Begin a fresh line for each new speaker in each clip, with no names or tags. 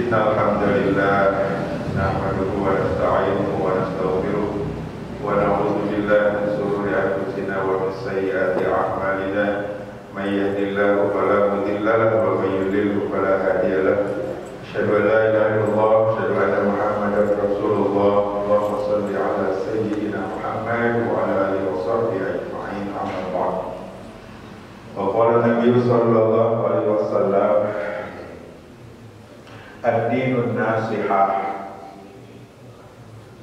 Innal hamdalillah nahmaduhu wa nasta'inuhu wa nastaghfiruh wa na'udzu billahi min shururi anfusina wa min sayyiati a'malina may yahdihillahu fala mudilla lahu wa may yudlil fala hadiya lahu asyhadu an la ilaha illallah wa asyhadu anna muhammadar rasulullah Allahumma shalli ala sayyidina Muhammad wa ala alihi wa sahbihi ajma'in amma ba'd. Wa qala Nabi sallallahu alaihi wasallam ad-dinun nasihah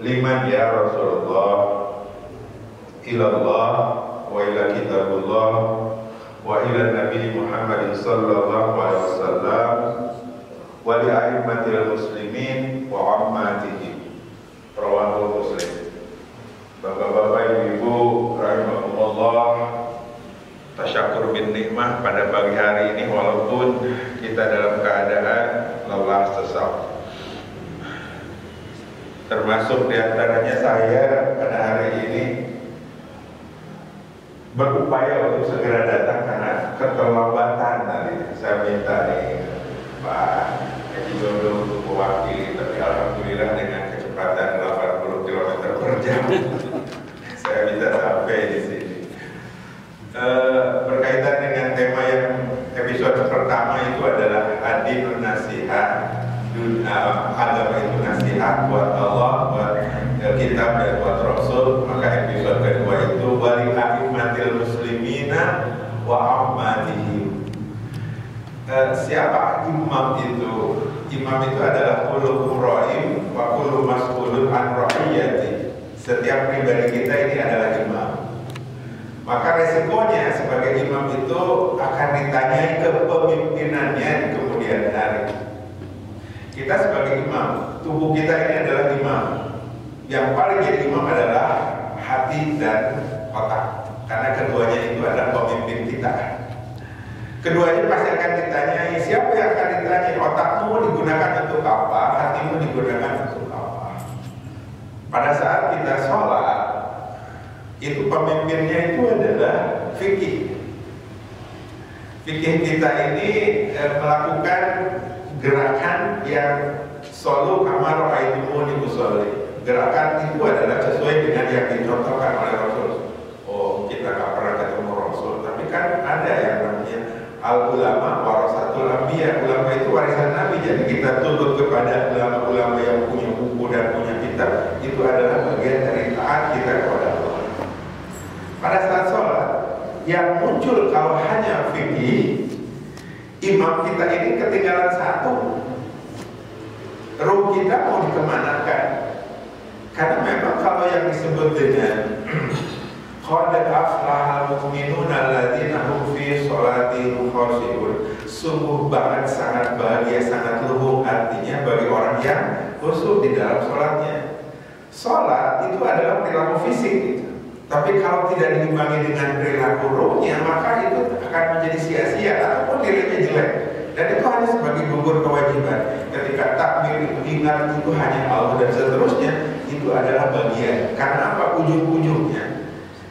liman ya Rasulullah ilallah wa ila kitabullah wa ila Nabi Muhammad sallallahu alaihi wasallam wa li a'immatil muslimin wa ammatihim. Rawahu Muslim. Bapak-bapak, ibu-ibu rahimakumullah, tasyakur bin nikmah pada pagi hari ini walaupun kita dalam keadaan lelah sesak. Termasuk diantaranya saya pada hari ini berupaya untuk segera datang karena keterlambatan tadi. Saya minta nih Pak Haji Dodo untuk mewakili, tapi alhamdulillah dengan kecepatan 80 km per jam saya bisa sampai di sini. Berkaitan dengan tema yang episode pertama itu adalah ad-dinun nasihat, agama itu nasihat buat Allah, buat kitab dan buat Rasul. Maka episode kedua itu wali a'immatil muslimina wa ammatihim. Siapa imam itu? Imam itu adalah kullukum ra'im wa kullu mas'ulun an ra'iyati. Setiap pribadi kita ini adalah imam. Maka resikonya sebagai imam itu akan ditanyai kepemimpinannya di kemudian hari. Kita sebagai imam, tubuh kita ini adalah imam. Yang paling jadi imam adalah hati dan otak, karena keduanya itu adalah pemimpin kita. Keduanya pasti akan ditanyai. Siapa yang akan ditanyai? Otakmu digunakan untuk apa? Hatimu digunakan untuk apa? Pada saat kita sholat, itu pemimpinnya itu adalah fikih. Fikih kita ini melakukan gerakan yang solu kamar ra'aitumuni usolli. Gerakan itu adalah sesuai dengan yang dicontohkan oleh Rasul. Oh, kita nggak pernah ketemu Rasul, tapi kan ada yang namanya al-ulama warasatul anbiya. Ulama itu warisan Nabi, jadi kita tunduk kepada ulama-ulama yang punya buku dan punya kitab. Itu adalah bagian dari taat kita kepada Allah. Pada saat sholat, yang muncul kalau hanya fikih, imam kita ini ketinggalan satu. Ruh kita mau dikemanakan? Karena memang kalau yang disebut dengan qad aflahal mu'minuna alladzina hum fi sholatihim khashi'un, sungguh banget sangat bahagia, sangat luhur artinya bagi orang yang khusyuk di dalam sholatnya. Sholat itu adalah perilaku fisik gitu. Tapi kalau tidak diimbangi dengan perilaku ruhnya, maka itu akan menjadi sia-sia ataupun nilainya jelek. Dan itu hanya sebagai gugur kewajiban. Ketika takbir itu ingat itu hanya Allah dan seterusnya, itu adalah bagian. Karena apa? Ujung-ujungnya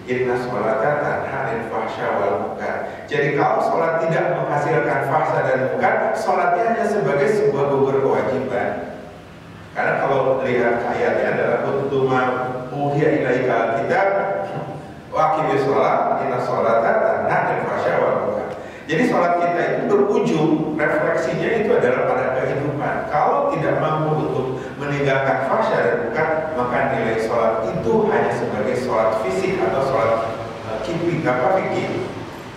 inna sholata tanha 'anil fahsya wal munkar. Jadi kalau sholat tidak menghasilkan fahsya dan munkar, sholatnya hanya sebagai sebuah gugur kewajiban. Karena kalau lihat ayatnya adalah kuntuma uhiya ilaika kitab wa aqimis shalah inna sholata tanha 'anil fahsya wal munkar. Jadi sholat kita itu berujung, refleksinya itu adalah pada kehidupan. Kalau tidak mampu untuk meninggalkan fahsya dan munkar, maka nilai sholat itu hanya sebagai sholat fisik atau sholat fikih.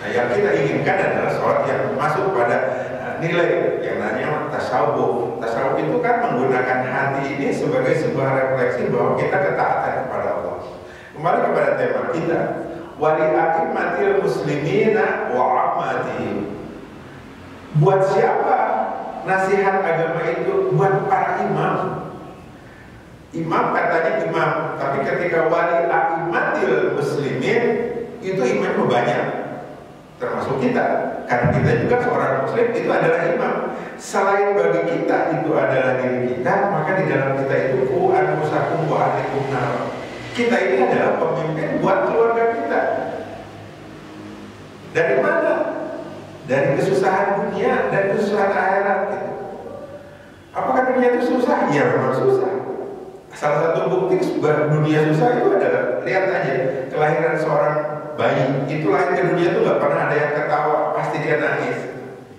Nah, yang kita inginkan adalah sholat yang masuk pada nilai yang namanya tasawuf. Tasawuf itu kan menggunakan hati ini sebagai sebuah refleksi bahwa kita ketaatan kepada Allah. Kembali kepada tema kita, wali a'immatil muslimina wa ammatihim. Buat siapa nasihat agama itu? Buat para imam. Imam katanya imam, tapi ketika wali a'immatil muslimin, itu imam banyak, termasuk kita. Karena kita juga seorang muslim, itu adalah imam. Selain bagi kita itu adalah diri kita, maka di dalam kita itu ku anfusakum wa ahlikum nar. Kita ini adalah pemimpin buat keluarga kita. Dari mana? Dari kesusahan dunia dan kesusahan akhirat gitu. Apakah dunia itu susah? Ya memang susah. Salah satu bukti dunia susah itu adalah, lihat aja kelahiran seorang bayi, itu lahir ke dunia itu nggak pernah ada yang ketawa, pasti dia nangis.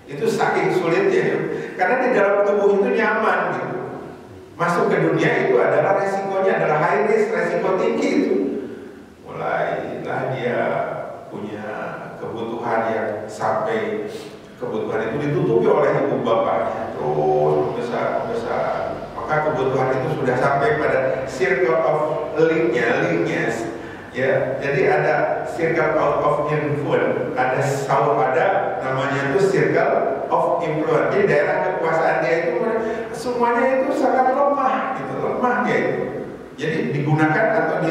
Itu saking sulitnya, karena di dalam tubuh itu nyaman gitu. Masuk ke dunia itu adalah resikonya adalah high risk, resiko tinggi itu. Mulailah dia punya kebutuhan yang sampai kebutuhan itu ditutupi oleh ibu bapaknya, terus membesar. Maka kebutuhan itu sudah sampai pada circle of linknya, ya. Jadi ada circle of influence, ada namanya itu circle of influence. Jadi daerah kekuasaan dia itu semuanya itu sangat lemah, gitu, lemah dia itu. Jadi digunakan atau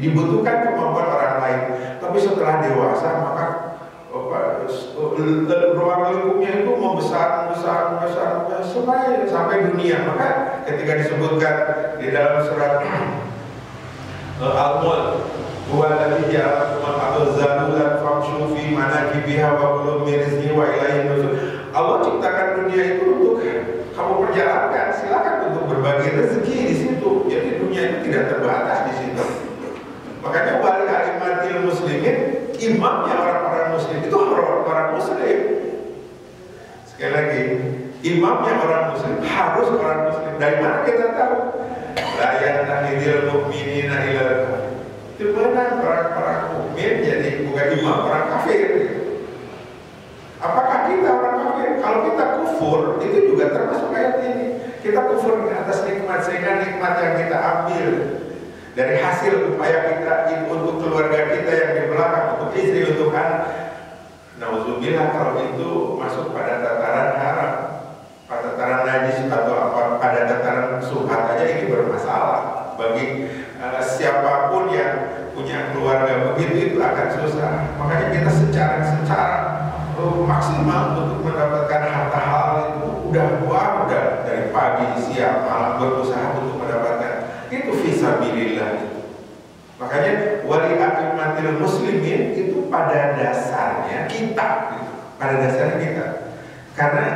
dibutuhkan kemampuan orang lain. Tapi setelah dewasa maka ruang lingkupnya itu membesar sampai dunia. Maka ketika disebutkan di dalam surat Al-Mulk, huwa alladzi ja'ala lakum al-ardha zalulan famshu fi manakibiha wa kulu min rizqihi wa ilaihi nusyur. Allah ciptakan dunia itu untuk kamu perjalankan, silakan untuk berbagi rezeki di situ. Jadi dunia itu tidak terbatas di situ. Makanya wali a'immatil muslimin, imamnya orang-orang muslim itu orang muslim. Sekali lagi, imamnya orang muslim harus orang muslim. Dari mana kita tahu? La yanahidil mu'minina ila. Itu mana orang mukmin jadi bukan imam orang kafir. Apakah kita orang kafir? Kalau kita kufur, itu juga termasuk ayat ini. Kita kufur di atas nikmat, sehingga nikmat yang kita ambil dari hasil upaya kita untuk keluarga kita yang di belakang, untuk istri, untuk anak, nauzubillah, kalau itu masuk pada tataran haram, pada tataran najis atau apa, pada tataran subhat aja ini bermasalah. Bagi siapapun yang punya keluarga begitu itu akan susah. Makanya kita secara maksimal untuk mendapatkan harta halal itu udah dari pagi, siang, malam berusaha untuk mendapatkan itu fisabilillah itu. Makanya wali a'immatil muslimin itu pada dasarnya kita, gitu. Pada dasarnya kita. Karena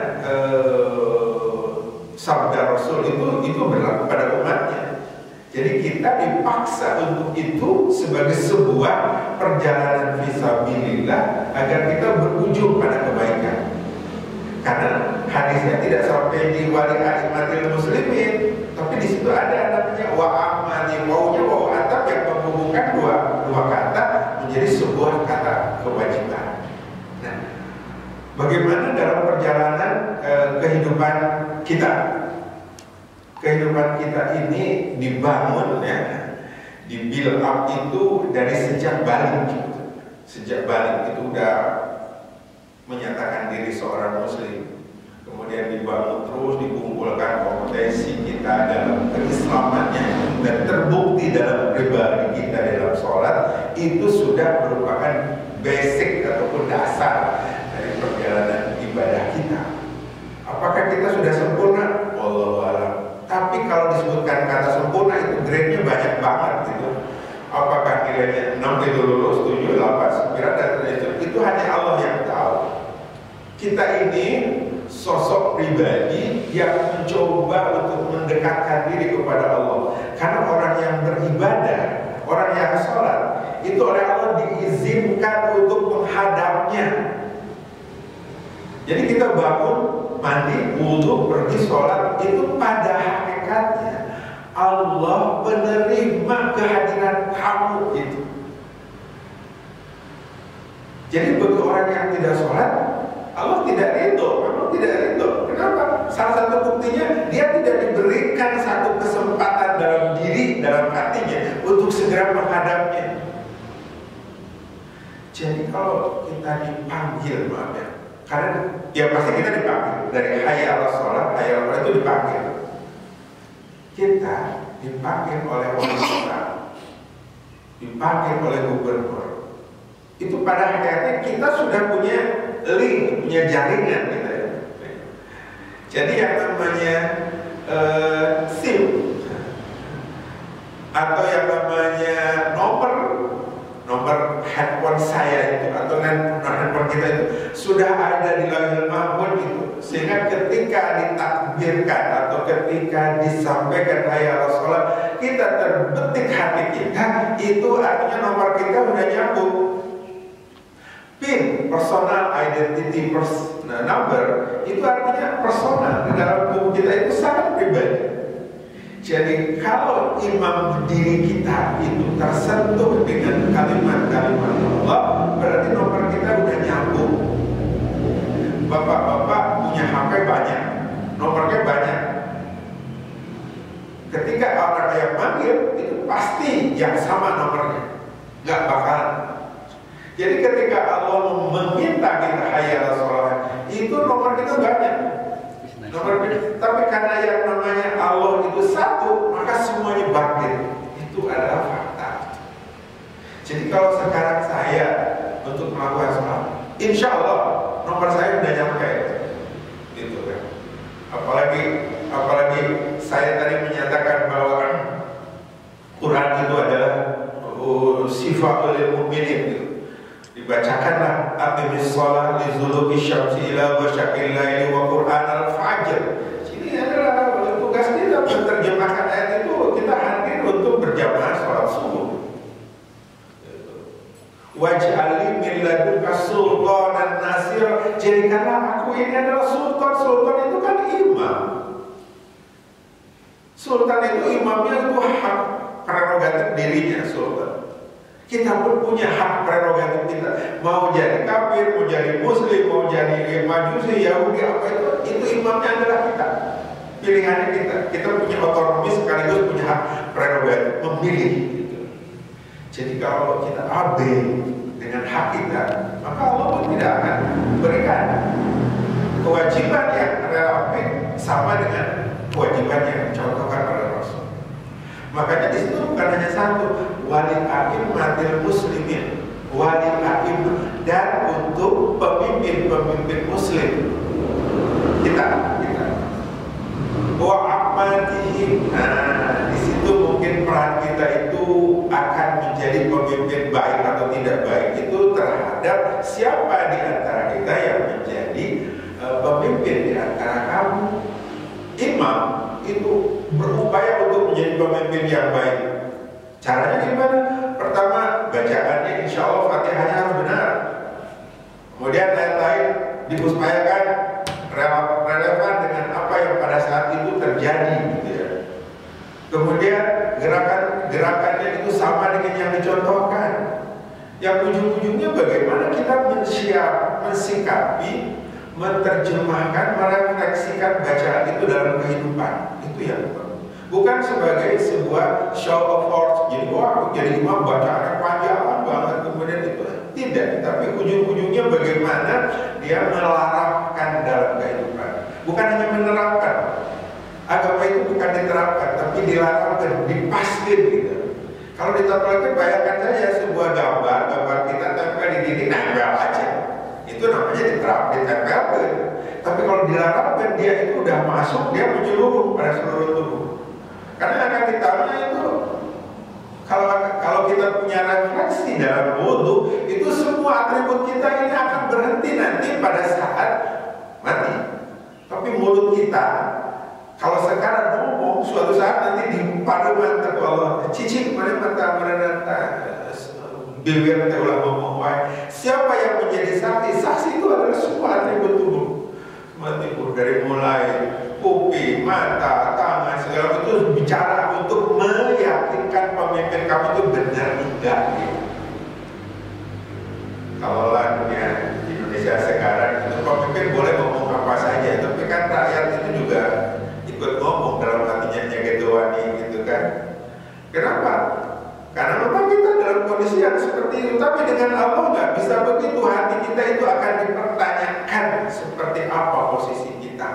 sabda Rasul itu berlaku pada umatnya. Jadi kita dipaksa untuk itu sebagai sebuah perjalanan fisabilillah agar kita berujung pada kebaikan. Karena hadisnya tidak sampai di wali a'immatil muslimin, tapi di situ ada namanya wa amali waunya wa atab yang menghubungkan dua kata menjadi sebuah kata kewajiban. Nah, bagaimana dalam perjalanan kehidupan kita? Kehidupan kita ini dibangun, ya, di build up itu dari sejak balik. Sejak balik itu udah menyatakan diri seorang muslim, kemudian dibangun terus, dikumpulkan kompetensi kita dalam keislamannya dan terbukti dalam pribadi kita dalam sholat, itu sudah merupakan basic ataupun dasar dari perjalanan ibadah kita. Apakah kita sudah sempurna? Wallahu a'lam. Tapi kalau disebutkan kata sempurna itu grade-nya banyak banget gitu. Apakah nilainya 6 itu lulus, 7, 8, 9 dan seterusnya, itu hanya Allah yang tahu. Kita ini sosok pribadi yang mencoba untuk mendekatkan diri kepada Allah. Karena orang yang beribadah, orang yang sholat, itu oleh Allah diizinkan untuk menghadapnya. Jadi kita bangun, mandi, wudhu, pergi sholat, itu pada hakikatnya Allah menerima kehadiran kamu itu. Jadi bagi orang yang tidak sholat, Allah tidak ridho, memang tidak ridho. Kenapa? Salah satu buktinya dia tidak diberikan satu kesempatan dalam diri, dalam hatinya untuk segera menghadapnya. Jadi kalau kita dipanggil, maaf ya, karena ya pasti kita dipanggil dari hayya 'alas shalah, hayya 'alal falah itu dipanggil. Kita dipanggil oleh wali kota, dipanggil oleh gubernur. Itu pada hakikatnya kita sudah punya link, punya jaringan kita. Jadi yang namanya SIM atau yang namanya nomor handphone saya itu atau handphone kita itu sudah ada di Lauhul Mahfuz itu, sehingga ketika ditakbirkan atau ketika disampaikan hayya 'alas shalah, kita terbetik hati kita, itu artinya nomor kita udah nyambung. PIN, personal identity number, itu artinya personal. Di dalam tubuh kita itu sangat pribadi. Jadi kalau imam berdiri kita itu tersentuh dengan kalimat-kalimat Allah, berarti nomor kita udah nyambung. Bapak-bapak punya HP banyak, nomornya banyak. Ketika orang yang manggil, itu pasti yang sama nomornya, nggak bakalan. Jadi ketika Allah meminta kita hayya 'alas shalah, itu nomor kita banyak. Tapi karena yang namanya Allah itu satu, maka semuanya batin. Itu adalah fakta. Jadi kalau sekarang saya untuk melakukan sholat, insya Allah nomor saya udah nyampe, gitu kan. Apalagi saya tadi menyatakan bahwa Quran itu adalah sifat lil mu'minin, gitu. Dibacakanlah aqimis shalah li dzuluki syamsi ila wasyaqil laili wa qur'an al-fajr. Ini adalah tugas kita menerjemahkan ayat itu. Kita hadir untuk berjamaah sholat subuh. Waj'alni min ladunka sultanan nasir. Jadikanlah aku ini adalah sultan. Sultan itu kan imam. Sultan itu imamnya itu hak prerogatif dirinya sultan. Kita pun punya hak prerogatif kita. Mau jadi kafir, mau jadi muslim, mau jadi majusi, Yahudi, apa itu imamnya adalah kita. Pilihannya kita. Kita punya otonomi sekaligus punya hak prerogatif memilih. Gitu. Jadi kalau kita abai dengan hak kita, maka Allah pun tidak akan berikan kewajiban yang relatif sama dengan kewajiban yang dicontohkan oleh Rasul. Makanya di situ bukan hanya satu, wali a'immatil muslimin, wali a'imah, dan untuk pemimpin-pemimpin muslim kita wa amatihim. Nah, di situ mungkin peran kita itu akan menjadi pemimpin baik atau tidak baik itu terhadap siapa di antara kita yang menjadi pemimpin di antara kamu. Imam itu berupaya untuk menjadi pemimpin yang baik. Caranya gimana? Pertama, bacaannya insya Allah Fatihahnya harus benar. Kemudian ayat lain diupayakan relevan dengan apa yang pada saat itu terjadi, gitu ya. Kemudian gerakannya itu sama dengan yang dicontohkan. Yang ujung-ujungnya bagaimana kita mensikapi, menerjemahkan, merefleksikan bacaan itu dalam kehidupan. Itu yang bukan sebagai sebuah show of force. Jadi wah, jadi imam bacaannya panjang banget kemudian itu tidak. Tapi ujung-ujungnya bagaimana dia melarapkan dalam kehidupan. Bukan hanya menerapkan. Agama itu bukan diterapkan, tapi dilarapkan, dipastiin gitu. Kalau diterapkan, bayangkan saja sebuah gambar kita tempel di dinding, nempel aja. Itu namanya ditempelkan. Tapi kalau dilarapkan, dia itu udah masuk, dia menyeluruh pada seluruh tubuh. Karena akan ditanya itu, kalau kita punya refleksi dalam wudhu, itu semua atribut kita ini akan berhenti nanti pada saat mati. Tapi mulut kita, kalau sekarang ngomong, suatu saat nanti dipadu mantap Allah, cicing mana mata bibir ulah ngomong. Siapa yang menjadi saksi? Saksi itu adalah semua atribut tubuh. Semua dari mulai kuping, mata, tangan, segala itu bicara untuk meyakinkan pemimpin kamu itu benar enggak. Kalau lainnya di Indonesia sekarang itu pemimpin boleh ngomong apa saja, tapi kan rakyat itu juga ikut ngomong dalam hatinya nyegedowani gitu kan. Kenapa? Karena memang kita dalam kondisi yang seperti itu. Tapi dengan Allah nggak bisa begitu. Hati kita itu akan dipertanyakan seperti apa posisi kita.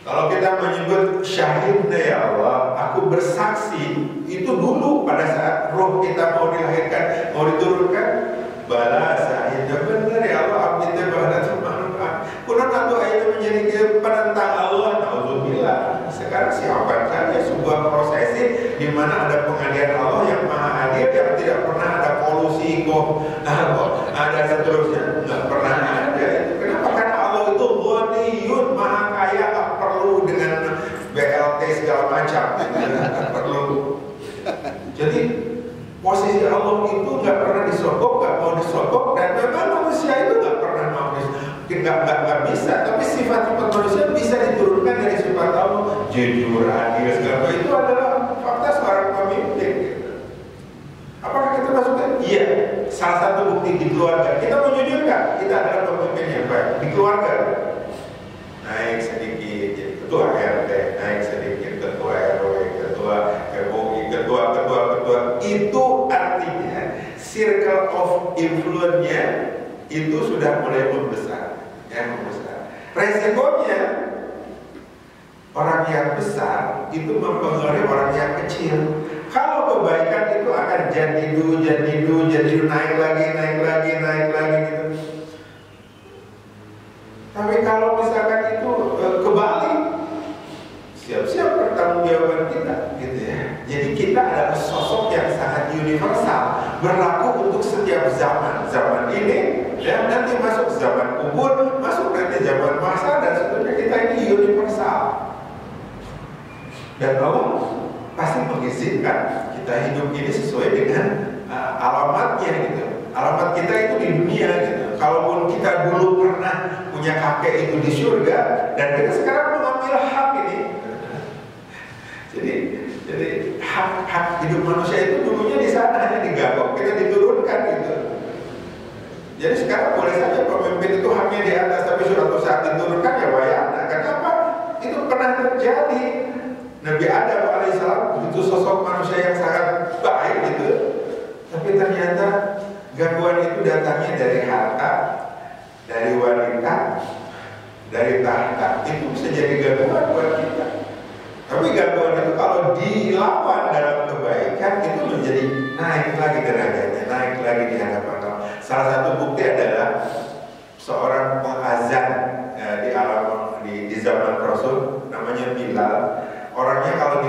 Kalau kita menyebut syahidna ya Allah, aku bersaksi, itu dulu pada saat roh kita mau dilahirkan, mau diturunkan, bala syahidna benar ya Allah, abdi bahada subhanallah. Kurang satu ayat menjadi penentang Allah, naudzubillah. Sekarang siapa saja sebuah prosesi di mana ada pengadilan Allah yang maha adil, yang tidak pernah ada polusi ada seterusnya, nggak pernah ada. Kenapa? Karena Allah itu ghaniyun, maha kaya, nggak perlu dengan Posisi Allah itu nggak pernah disogok, nggak mau disogok, dan memang manusia itu nggak pernah mau nggak bisa. Tapi sifat-sifat manusia bisa diturunkan dari sifat Allah, jujur, adil, segala itu adalah fakta seorang pemimpin. Gitu. Apakah kita masukkan? Iya. Salah satu bukti di keluarga. Kita mau jujur nggak? Kita adalah pemimpin yang baik di keluarga. Naik sedikit jadi ketua RT, naik sedikit ketua RW, ketua ROI, ketua. Itu artinya circle of influence-nya itu sudah mulai membesar, Resikonya orang yang besar itu mempengaruhi orang yang kecil. Kalau kebaikan itu akan jadi naik lagi gitu. Tapi kalau misalkan itu kebalik, siap-siap pertanggungjawaban kita, gitu ya. Jadi kita adalah sosok yang sangat universal, berlaku untuk setiap zaman. Zaman ini, ya nanti masuk zaman kubur, masuk nanti zaman masa, dan seterusnya. Kita ini universal. Dan Allah pasti mengizinkan kita hidup ini sesuai dengan alamatnya, gitu. Alamat kita itu di dunia, gitu. Kalaupun kita dulu pernah punya kakek itu di surga, dan kita sekarang mengambil hak ini. Jadi hak hidup manusia itu dulunya di sana hanya digagok, kita diturunkan gitu. Jadi sekarang boleh saja pemimpin itu haknya di atas, tapi suatu saat diturunkan ya wayana. Kenapa? Itu pernah terjadi. Nabi Adam alaihissalam itu sosok manusia yang sangat baik gitu, tapi ternyata gangguan itu datangnya dari harta, dari wanita, dari tahta. Itu bisa jadi gangguan buat kita. Tapi gangguan itu kalau dilawan dalam kebaikan itu menjadi naik lagi derajatnya, naik lagi di hadapan Allah. Salah satu bukti adalah seorang pengazan di zaman Rasul, namanya Bilal. Orangnya kalau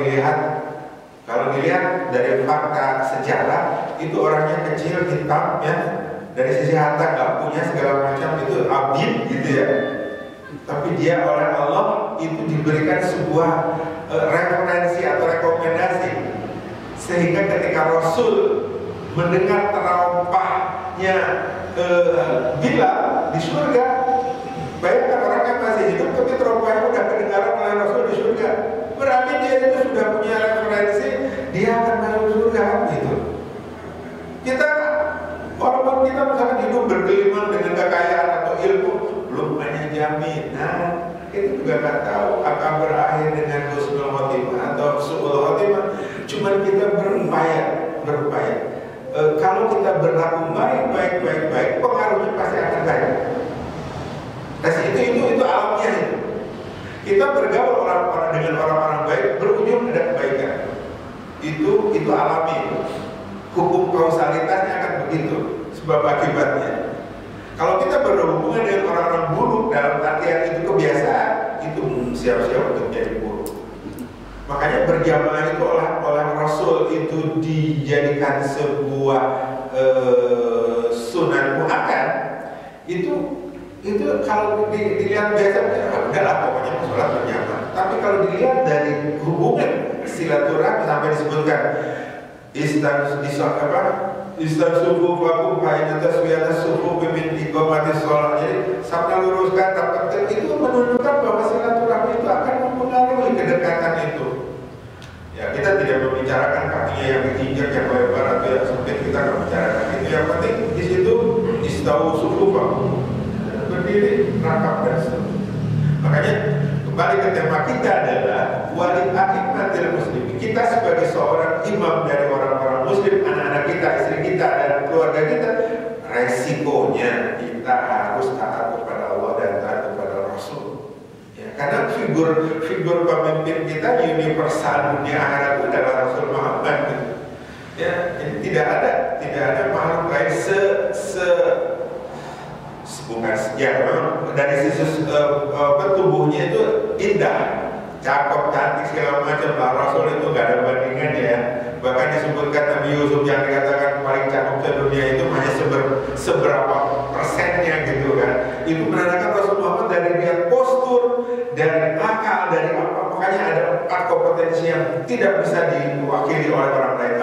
dilihat dari fakta sejarah itu orangnya kecil, hitam, ya. Dari sisi harta nggak punya segala macam, itu abid gitu ya. Tapi dia oleh Allah itu diberikan sebuah referensi atau rekomendasi, sehingga ketika Rasul mendengar terompahnya Bilal di surga, bayangkan orangnya masih hidup tapi terompahnya udah kedengaran oleh Rasul di surga, berarti dia itu sudah punya referensi dia akan masuk surga gitu. Kita walaupun kita misalkan hidup bergelimang dengan kekayaan atau ilmu, belum banyak jaminan. Itu juga nggak tahu akan berakhir dengan husnul khotimah atau su'ul khotimah. Cuman kita berupaya. Kalau kita berlaku baik, pengaruhnya pasti akan baik. Nah, itu alamnya itu. Kita bergaul dengan orang-orang baik, berujung ada kebaikan. Itu alami. Hukum kausalitasnya akan begitu, sebab akibatnya. Kalau kita berhubungan dengan orang-orang buruk dalam artian itu kebiasaan, itu siap-siap untuk jadi buruk. Makanya berjamaah itu oleh Rasul itu dijadikan sebuah sunan muakkad. Itu kalau dilihat biasa, udahlah pokoknya sholat berjamaah. Tapi kalau dilihat dari hubungan silaturahmi sampai disebutkan Istan subuh wakum haina taswiyatas subuh bimin iqamati sholat. Jadi sabda luruskan dapat itu menunjukkan bahwa silaturahmi itu akan mempengaruhi kedekatan itu. Ya, kita tidak membicarakan kakinya yang diinjak, yang lebar atau yang sempit, kita akan bicarakan itu. Yang penting di situ istau subuh berdiri rakab dan seterusnya. Makanya kembali ke tema kita adalah walid a'immatil muslimin. Kita sebagai seorang imam dari orang-orang muslim, anak-anak kita, istri kita, dan keluarga kita, resikonya kita harus taat kepada Allah dan taat kepada Rasul. Ya, karena figur pemimpin kita universal dunia akhirat itu adalah Rasul Muhammad. Ya, jadi tidak ada makhluk lain bukan sejarah dari sisi tubuhnya itu indah, cakep, cantik, segala macam. Rasul itu nggak ada bandingannya ya. Bahkan disebutkan Nabi Yusuf yang dikatakan paling cakep sedunia itu hanya seberapa persennya gitu kan. Itu menandakan Rasul Muhammad dari dia postur, dari akal, dari apa. Makanya ada 4 kompetensi yang tidak bisa diwakili oleh orang lain.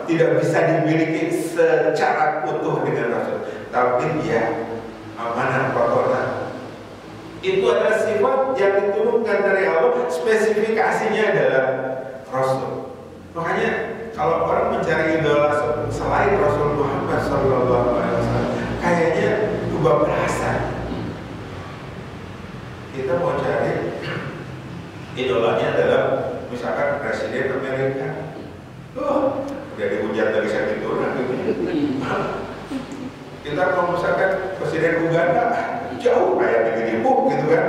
tidak bisa dimiliki secara utuh dengan Rasul, tapi dia amanah kotoran. Itu adalah sifat yang diturunkan dari Allah, spesifikasinya adalah Rasul. Makanya kalau orang mencari idola selain Rasul Muhammad SAW, kayaknya berubah bahasa. Kita mau cari idolanya adalah misalkan Presiden Amerika. Udah dihujat dari sakit turun. Kita mau misalkan Presiden Uganda, jauh kayak begini gitu kan.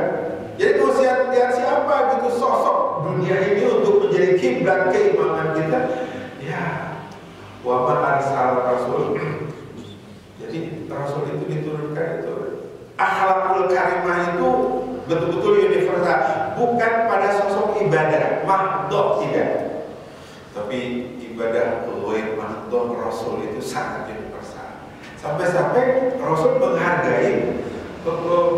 Jadi mau lihat siapa gitu sosok dunia ini untuk menjadi kiblat keimaman kita. Ya, wa ma arsal rasul. Jadi Rasul itu diturunkan itu akhlakul karimah itu betul-betul universal, bukan pada sosok ibadah mahdhah tidak, tapi ibadah ghair mahdhah Rasul itu sangat universal. Sampai-sampai Rasul menghargai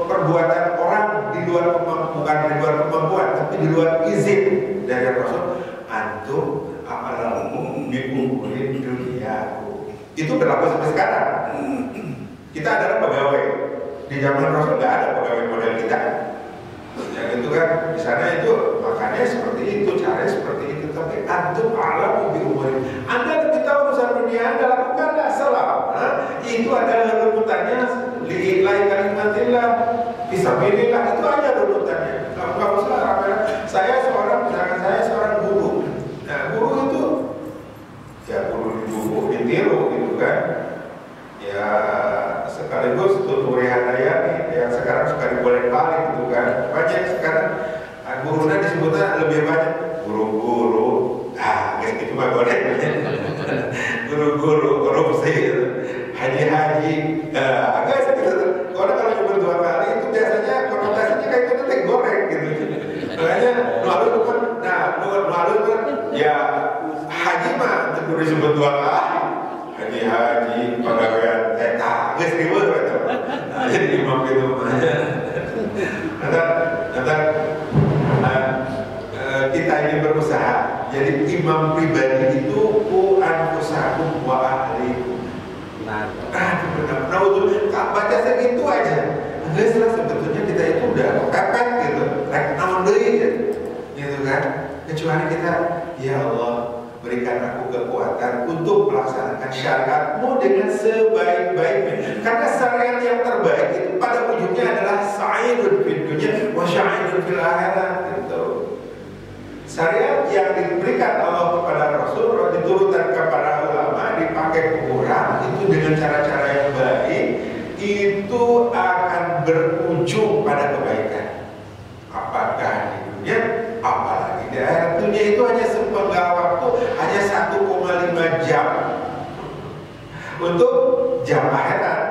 perbuatan orang di luar kemampuan, tapi di luar izin dari Rasul. Antum amalahu bi umuri dunyaku. Itu berlaku sampai sekarang. Kita adalah pegawai. Di zaman Rasul nggak ada pegawai model kita. Yang itu kan di sana itu makannya seperti itu, caranya seperti itu. Tapi antum amalahu bi umuri. Anda lebih tahu urusan dunia Anda, lakukanlah salam. Itu adalah runutannya lillahi kalimatillah fisabilillah, itu aja runutannya. Nggak usah saya seorang guru. Nah, guru itu ya guru ditiru gitu kan. Ya sekaligus tuturi hadayani yang sekarang suka dibolak-balik gitu kan. Banyak sekarang gurunya disebutnya lebih banyak guru-guru. Gitu mah boleh. Guru besar, haji-haji. Agak sedikit. Orang kalau nyebut 2 kali itu biasanya konotasinya kayak itu teh goreng gitu. Makanya lalu kan, ya haji mah tentu disebut 2 kali. Haji pegawaian TK, nggak seribu itu. Jadi imam itu kita ini berusaha. Jadi imam pribadi itu anfusakum wa ahlikum. Nah itu baca segitu aja. Enggak salah, sebetulnya kita itu udah pepet gitu, like naon deui gitu kan. Kecuali kita, ya Allah, berikan aku kekuatan untuk melaksanakan syariatmu dengan sebaik-baiknya. Karena syariat yang terbaik itu pada ujungnya adalah sa'idun fid dunya wa sya'idun fil akhirat gitu. Syariat yang diberikan Allah kepada Rasul, diturunkan kepada ulama, dipakai orang itu dengan cara-cara yang baik, itu akan berujung pada kebaikan. Apakah di dunia, apalagi di akhirat. Dunia itu hanya sepenggal waktu, hanya 1,5 jam untuk jam akhirat.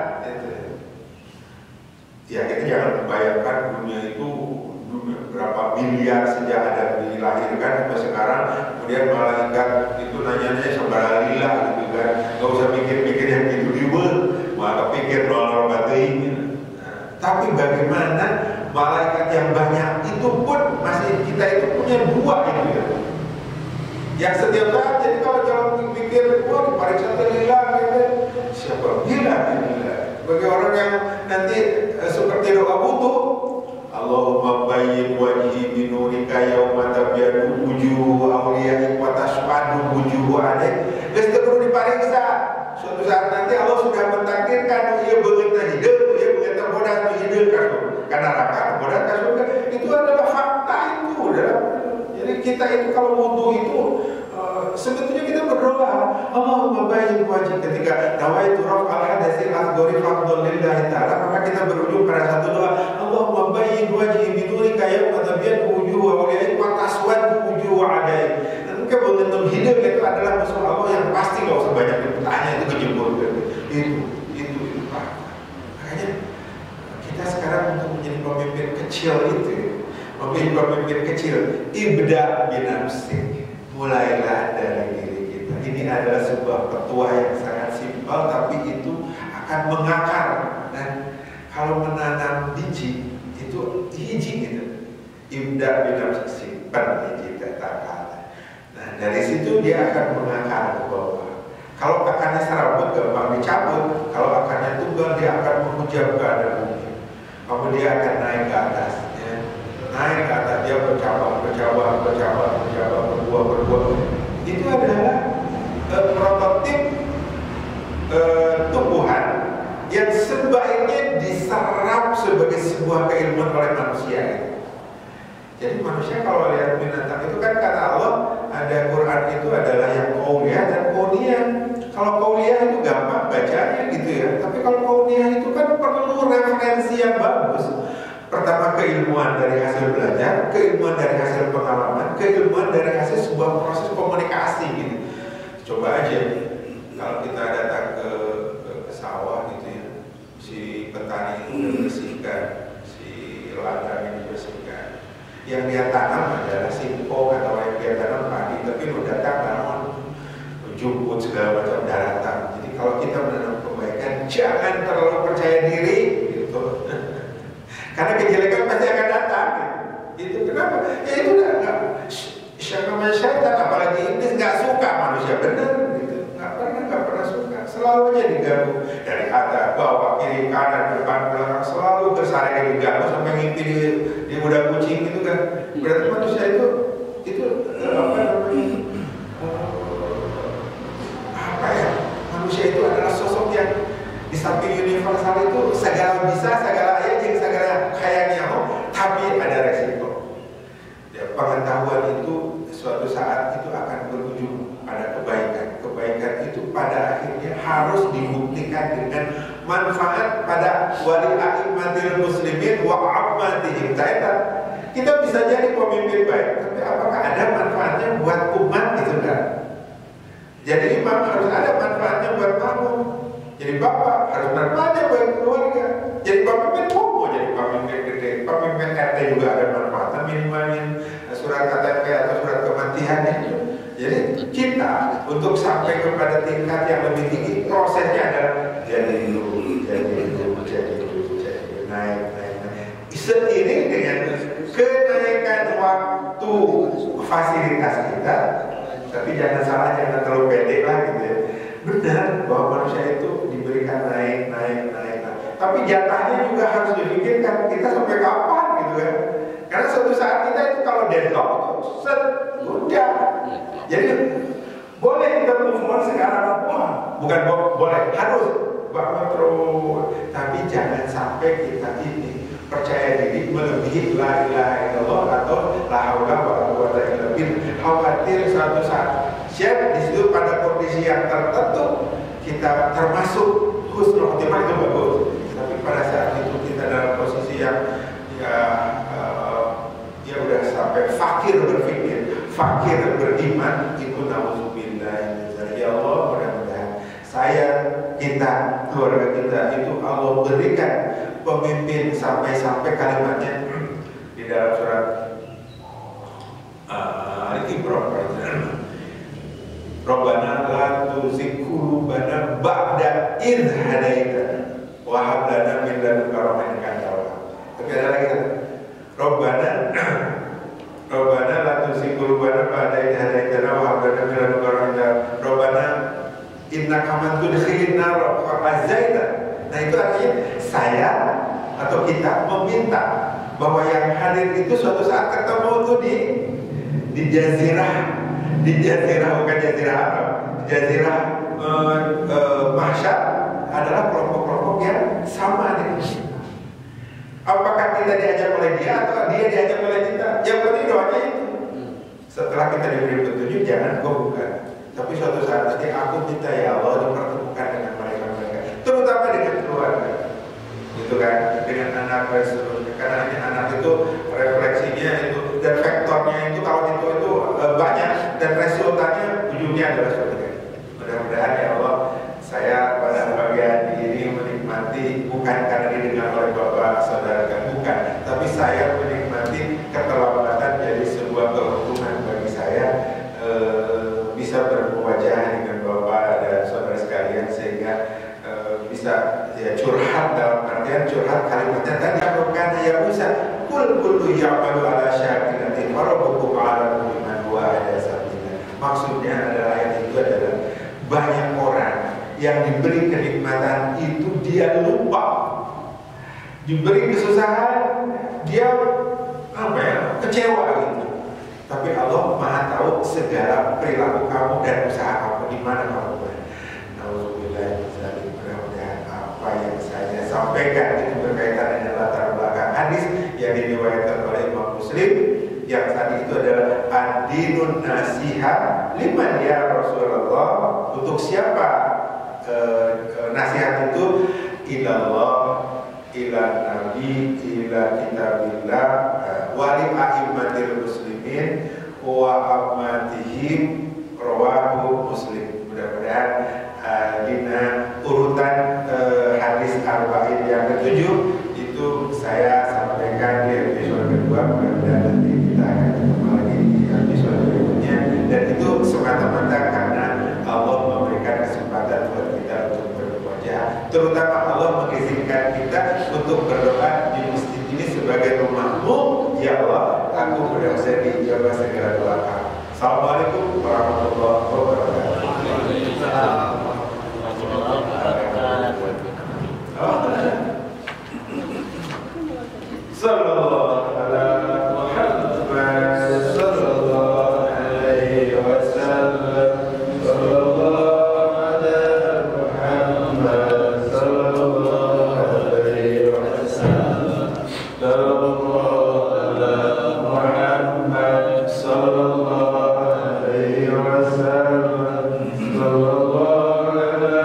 Ya kita jangan membayangkan dunia itu berapa miliar sejak Adam dilahirkan sampai sekarang, kemudian malaikat itu nanyanya sabaralillah gitu kan, nggak usah mikir-mikir yang gitu ribet, malah pikir nol batin. Tapi bagaimana malaikat yang banyak itu pun masih kita itu punya 2 gitu ya, yang setiap saat. Jadi kalau jangan pikir wah dipariksa hilang gitu, siapa bilang ini? Bagi orang yang nanti seperti doa butuh, Allahumma bayyin wajhi binurika yawma tabyadu wujuhu awliyaik wa tasfadu wujuhu alaik. Geus teu kudu dipariksa. Suatu saat nanti Allah sudah mentakdirkan ieu beungeut hidup, ieu beungeut bodas hidup ka neraka, bodas ka surga. Itu adalah fakta itu. Jadi kita itu kalau wudu itu sebetulnya kita berdoa, Allahumma bayyin wajhi, ketika nawaitu raf'al hadasil asghari fardhon lillahi ta'ala, maka kita berujung pada satu doa, Allahumma bayyin wajhi binurika yawma tabyadu wujuhu awliyaik wa taswadu wujuhu a'daik. Dan kebenaran hidup itu adalah musuh Allah yang pasti enggak usah banyak bertanya, itu kejebur itu makanya kita sekarang untuk menjadi pemimpin kecil itu, pemimpin kecil, ibda binafsik. Mulailah dari diri kita. Ini adalah sebuah petua yang sangat simpel, tapi itu akan mengakar. Dan kalau menanam biji itu hiji gitu. Ibda binafsik, simpan hiji kata. Nah dari situ dia akan mengakar ke bawah. Kalau akarnya serabut gampang dicabut, kalau akarnya tunggal dia akan menghujam ke ada bumi. Kamu dia akan naik ke atas, ya. Naik ke atas dia berbuah. Itu adalah prototip tumbuhan yang sebaiknya diserap sebagai sebuah keilmuan oleh manusia. Jadi manusia kalau lihat binatang itu kan kata Allah ada Quran itu adalah yang qauliyah dan qauliyah. Kalau qauliyah itu gampang bacanya gitu ya. Tapi kalau qauliyah itu kan perlu referensi yang bagus. Pertama keilmuan dari hasil belajar, keilmuan dari hasil pengalaman, keilmuan dari hasil sebuah proses komunikasi gitu. Coba aja kalau kita datang ke sawah gitu ya, si petani itu bersihkan, si ladang ini bersihkan. Yang dia tanam adalah singkong atau yang dia tanam padi, tapi lo datang tanaman jumput segala macam daratan. Jadi kalau kita menanam kebaikan, jangan terlalu percaya diri gitu. Karena kejelekan pasti akan datang. Itu kenapa? Ya itu enggak namanya syaitan, apalagi iblis nggak suka manusia benar gitu. Nggak pernah suka. Selalu aja diganggu dari atas, bawah, kiri, kanan, depan, belakang, selalu bersarang diganggu sampai ngimpi di udah kucing gitu kan. Berarti manusia itu apa namanya? Manusia itu adalah sosok yang di samping universal itu segala bisa, segala ayah, segala kayaknya tapi ada resiko. Ya, pengetahuan itu suatu saat itu akan berujung pada kebaikan. Kebaikan itu pada akhirnya harus dibuktikan dengan manfaat pada wali a'immatil muslimin wa ammatihim. Kita bisa jadi pemimpin baik, tapi apakah ada manfaatnya buat umat gitu kan? Jadi imam harus ada manfaatnya buat kamu. Jadi bapak harus manfaatnya buat keluarga. Jadi pemimpin mau jadi pemimpin gede, pemimpin RT juga ada manfaatnya minimalin surat KTP atau surat kematian itu. Jadi kita untuk sampai kepada tingkat yang lebih tinggi prosesnya adalah jadi naik. Seiring dengan kenaikan waktu fasilitas kita, tapi jangan salah, jangan terlalu pendek lah gitu ya. Benar bahwa manusia itu diberikan naik. Tapi jatahnya juga harus dipikirkan kita sampai kapan gitu kan. Karena suatu saat kita itu kalau deadlock itu sudah. Jadi boleh kita move on sekarang, bukan boleh, harus bangun terus. Tapi jangan sampai kita ini percaya diri melebihi la ilaha illallah atau la haula wala quwwata illa billah. Khawatir suatu saat siap di situ pada kondisi yang tertentu kita termasuk husnul khotimah itu bagus. Tapi pada saat itu kita dalam posisi yang ya udah sampai fakir berpikir, fakir beriman, itu nauzubillah. Ya Allah, mudah-mudahan kita, keluarga kita itu Allah berikan pemimpin sampai kalimatnya di dalam surat Al-Imran. Rabbana la tuzigh qulubana ba'da idh hadaitana wa hab lana min ladunka rahmatan innaka antal wahhab. Tapi ada lagi kan? Rabbana la tuzigh qulubana ba'da idh hadaitana wa hab lana min ladunka rahmatan. Rabbana innaka man tudkhilin nar fa azaita. Nah itu artinya saya atau kita meminta bahwa yang hadir itu suatu saat ketemu tuh di jazirah bukan jazirah Arab, jazirah mahsyar adalah kelompok-kelompok yang sama dengan kita. Apakah kita diajak oleh dia atau dia diajak oleh kita? Yang penting doanya itu. Setelah kita diberi petunjuk, jangan kau bukan. Tapi suatu saat nanti aku minta ya Allah dipertemukan dengan mereka, terutama dengan keluarga, gitu kan, dengan anak dan seterusnya. Karena ini anak itu refleksinya itu dan vektornya itu kalau itu banyak dan resultannya ujungnya adalah surga. Mudah-mudahan ya Allah, saya pada bagian ini menikmati bukan karena didengar oleh bapak saudara, bukan, tapi saya menikmati keterlambatan jadi sebuah keuntungan bagi saya. Bisa bermuwajah dengan bapak dan saudara sekalian sehingga bisa ya curhat, dalam artian curhat kalimatnya tadi bukan ya Musa kullu ya'malu ala syakilati wa rabbukum ala kulli man huwa ala sabila. Maksudnya adalah ayat itu adalah banyak orang yang diberi kenikmatan itu dia lupa. Diberi kesusahan dia kecewa gitu. Tapi Allah Maha tahu segala perilaku kamu dan usaha kamu, di mana kamu berada. Alhamdulillah, mudah-mudahan apa yang saya sampaikan itu berkaitan dengan latar belakang hadis yang diriwayatkan oleh Imam Muslim, yang tadi itu adalah ad-dinun nasihat liman ya Rasulullah. Untuk siapa nasihat itu? Ilallah, ila nabi, ila kitabillah, wali a'immatil muslimin wa ammatihim, rawahu Muslim. Mudah-mudahan dina urutan hadis arba'in yang ke-7 itu saya sampaikan di episode kedua. Mudah-mudahan nanti kita akan ketemu lagi di episode berikutnya, dan itu semata-mata karena Allah memberikan kesempatan buat kita untuk berdoa, terutama Allah mengizinkan kita untuk berdoa di masjid ini sebagai rumahmu. Ya Allah, aku berdoa dijawab segala doa kami. Assalamualaikum warahmatullahi wabarakatuh. Sallallahu ala Muhammad sallallahu alaihi wasallam. Sallallahu ala Muhammad sallallahu alaihi wasallam. Sallallahu ala Muhammad sallallahu alaihi wasallam. Sallallahu ala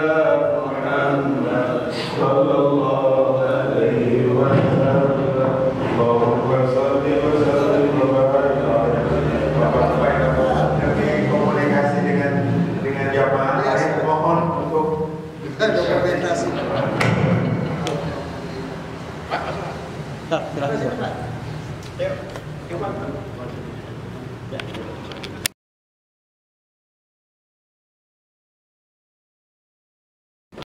Muhammad sallallahu alaihi wasallam. Allahumma shalli wa sallim wa barik alaihi. Kami komunikasi dengan jamaah, saya mohon untuk
dokumentasi.
Pak, silakan.
Yuk,